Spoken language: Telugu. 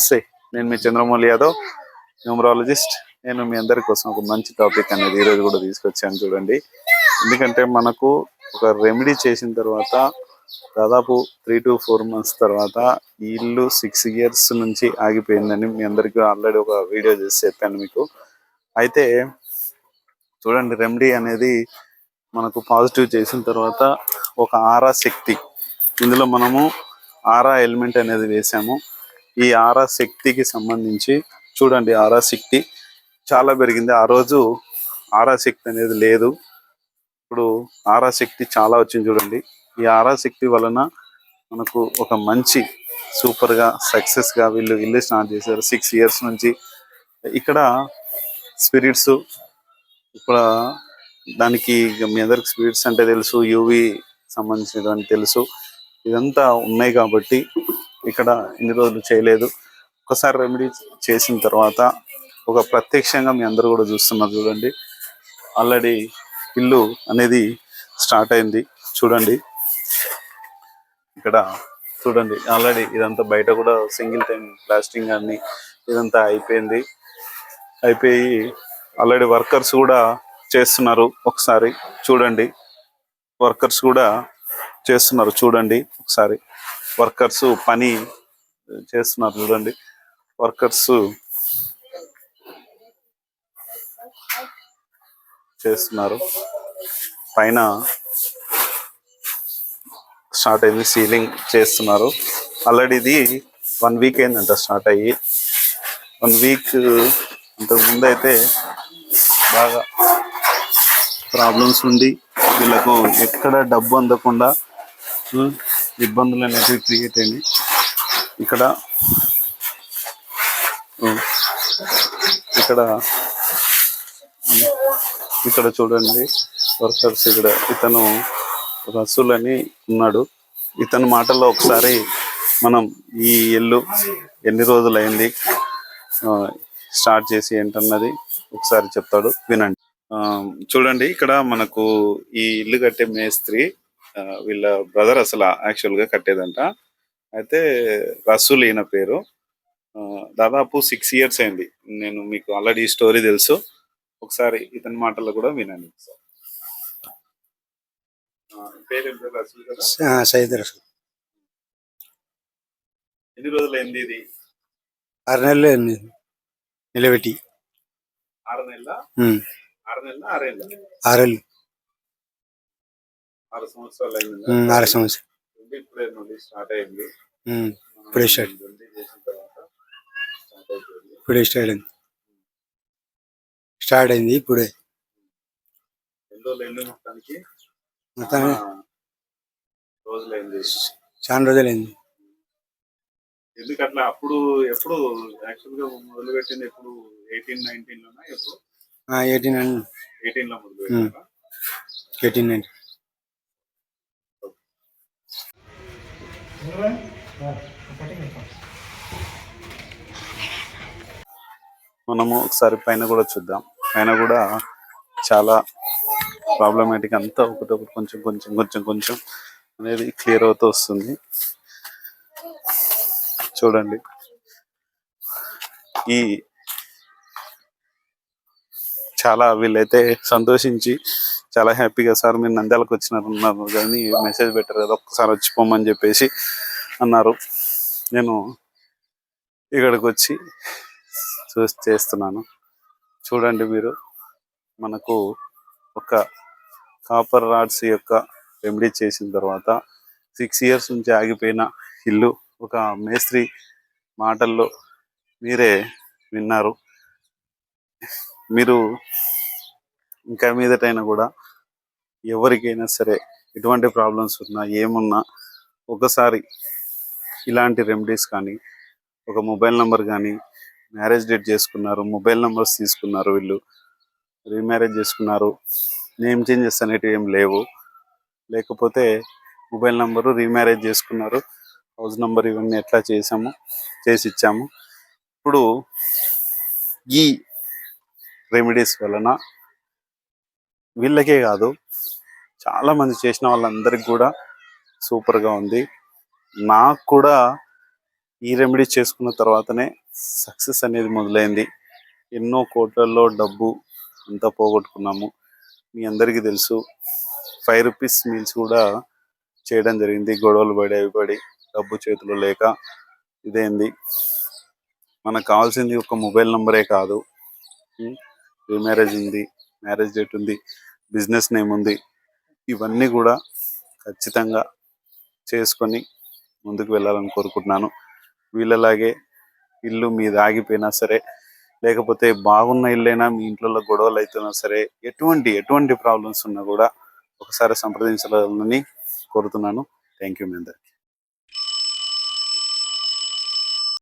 నమస్తే, నేను మీ చంద్రమౌళి యాదవ్, న్యూమరాలజిస్ట్. నేను మీ అందరి కోసం ఒక మంచి టాపిక్ అనేది ఈరోజు కూడా తీసుకొచ్చాను చూడండి. ఎందుకంటే మనకు ఒక రెమెడీ చేసిన తర్వాత దాదాపు 3 to 4 months తర్వాత ఈ ఇల్లు 6 years నుంచి ఆగిపోయిందని మీ అందరికీ ఆల్రెడీ ఒక వీడియో చేసి చెప్పాను మీకు. అయితే చూడండి, రెమెడీ అనేది మనకు పాజిటివ్ చేసిన తర్వాత ఒక ఆరా శక్తి, ఇందులో మనము ఆరా ఎలిమెంట్ అనేది వేసాము. ఈ ఆరా శక్తికి సంబంధించి చూడండి, ఆరా శక్తి చాలా పెరిగింది. ఆ రోజు ఆరా శక్తి అనేది లేదు, ఇప్పుడు ఆరా శక్తి చాలా వచ్చింది చూడండి. ఈ ఆరా శక్తి వలన మనకు ఒక మంచి సూపర్గా సక్సెస్గా వీళ్ళు ఇల్లు స్టార్ట్ చేశారు 6 years నుంచి. ఇక్కడ స్పిరిట్స్ ఇక్కడ దానికి మీ అందరికి స్పిరిట్స్ అంటే తెలుసు, యూవి సంబంధించినటువంటి తెలుసు, ఇదంతా ఉన్నాయి కాబట్టి ఇక్కడ ఇన్ని రోజులు చేయలేదు. ఒకసారి రెమెడీ చేసిన తర్వాత ఒక ప్రత్యక్షంగా మీ అందరూ కూడా చూస్తున్నారు చూడండి. ఆల్రెడీ ఇల్లు అనేది స్టార్ట్ అయింది చూడండి. ఇక్కడ చూడండి, ఆల్రెడీ ఇదంతా బయట కూడా సింగిల్ టైం ప్లాస్టింగ్ కానీ ఇదంతా అయిపోయి ఆల్రెడీ వర్కర్స్ కూడా చేస్తున్నారు. ఒకసారి చూడండి, వర్కర్స్ కూడా చేస్తున్నారు చూడండి. ఒకసారి వర్కర్స్ పని చేస్తున్నారు చూడండి. వర్కర్స్ చేస్తున్నారు, పైన స్టార్ట్ అయింది, సీలింగ్ చేస్తున్నారు. ఆల్రెడీ ఇది 1 week అయిందంట స్టార్ట్ అయ్యి. 1 week అంతకు ముందు అయితే బాగా ప్రాబ్లమ్స్ ఉండి వీళ్ళకు ఎక్కడ డబ్బు అందకుండా ఇబ్బందులు అనేవి క్రియేట్ అయినాయి. ఇక్కడ ఇక్కడ చూడండి, వర్కర్స్ ఇక్కడ ఇతను రసూల్ అని ఉన్నాడు. ఇతని మాటల్లో ఒకసారి మనం ఈ ఇల్లు ఎన్ని రోజులైంది స్టార్ట్ చేసి ఏంటన్నది ఒకసారి చెప్తాడు, వినండి. చూడండి, ఇక్కడ మనకు ఈ ఇల్లు కట్టే మేస్త్రి వీళ్ళ బ్రదర్ అసలు యాక్చువల్గా కట్టేదంట. అయితే రసూల్ ఈయన పేరు. దాదాపు 6 years అయింది. నేను మీకు ఆల్రెడీ ఈ స్టోరీ తెలుసు, ఒకసారి ఇతని మాటల్లో కూడా వినండి. సైద్ రసూల్. ఎన్ని రోజులైంది ఇది? 6 నెలలు అయింది నిలబెట్టి. 6 నెలల 6 నెలల 6 ఏళ్ళ 6 ఏళ్ళు 6 సంవత్సరాలు అయింది. 6 సంవత్సరాలు ఇప్పుడే నుండి స్టార్ట్ అయింది. ఇప్పుడే స్టార్ట్ అయింది ఇప్పుడే. ఎన్ని రోజులు అయింది మొత్తానికి? రోజులైంది, చాలా రోజులైంది. ఎందుకట్లా? అప్పుడు ఎప్పుడు యాక్చువల్ గా మొదలు పెట్టింది? ఎప్పుడు 18-19 లోనా? ఎప్పుడు 18 లో మొదలు పెట్టారా? 18-19. మనము ఒకసారి పైన కూడా చూద్దాం. పైన కూడా చాలా ప్రాబ్లమేటిక్, అంతా ఒకటొకటి కొంచెం కొంచెం కొంచెం కొంచెం అనేది క్లియర్ అవుతూ వస్తుంది చూడండి. ఈ చాలా వీళ్ళైతే సంతోషించి చాలా హ్యాపీగా, సార్ మీరు నంద్యాలకు వచ్చినారన్నారు కానీ మెసేజ్ పెట్టారు కదా, ఒక్కసారి వచ్చిపోమని చెప్పేసి అన్నారు. నేను ఇక్కడికి వచ్చి చేస్తున్నాను చూడండి. మీరు మనకు ఒక కాపర్ రాడ్స్ యొక్క రెమెడీ చేసిన తర్వాత 6 years నుంచి ఆగిపోయిన ఇల్లు ఒక మేస్త్రి మాటల్లో మీరే విన్నారు. మీరు ఇంకా మీదటైనా కూడా ఎవరికైనా సరే ఎటువంటి ప్రాబ్లమ్స్ ఉన్నా ఏమున్నా ఒకసారి ఇలాంటి రెమెడీస్ కానీ, ఒక మొబైల్ నెంబర్ కానీ, మ్యారేజ్ డేట్ చేసుకున్నారు, మొబైల్ నెంబర్స్ తీసుకున్నారు, వీళ్ళు రీమ్యారేజ్ చేసుకున్నారు, నేమ్ చేంజెస్ అనేటివి ఏం లేవు, లేకపోతే మొబైల్ నెంబరు రీమ్యారేజ్ చేసుకున్నారు, హౌస్ నెంబర్ ఇవన్నీ ఎట్లా చేసి ఇచ్చాము. ఇప్పుడు ఈ రెమెడీస్ వలన వీళ్ళకే కాదు, చాలామంది చేసిన వాళ్ళందరికీ కూడా సూపర్గా ఉంది. నాకు కూడా ఈ రెమెడీ చేసుకున్న తర్వాతనే సక్సెస్ అనేది మొదలైంది. ఎన్నో కోట్లలో డబ్బు అంతా పోగొట్టుకున్నాము. మీ అందరికీ తెలుసు 5 రూపీస్ మీల్స్ కూడా చేయడం జరిగింది. గొడవలు పడి డబ్బు చేతిలో లేక ఇదేంది. మనకు కావాల్సింది ఒక మొబైల్ నంబరే కాదు, మ్యారేజ్ ఉంది, మ్యారేజ్ డేట్ ఉంది, బిజినెస్ నేమ్ ఉంది. ఇవన్నీ కూడా ఖచ్చితంగా చేసుకొని ముందుకు వెళ్ళాలని కోరుకుంటున్నాను. వీళ్ళలాగే ఇల్లు మీద ఆగిపోయినా సరే, లేకపోతే బాగున్న ఇల్లైనా మీ ఇంట్లో గొడవలు అవుతున్నా సరే, ఎటువంటి ప్రాబ్లమ్స్ ఉన్నా కూడా ఒకసారి సంప్రదించాలని కోరుతున్నాను. థ్యాంక్ యూ మీ అందరికి.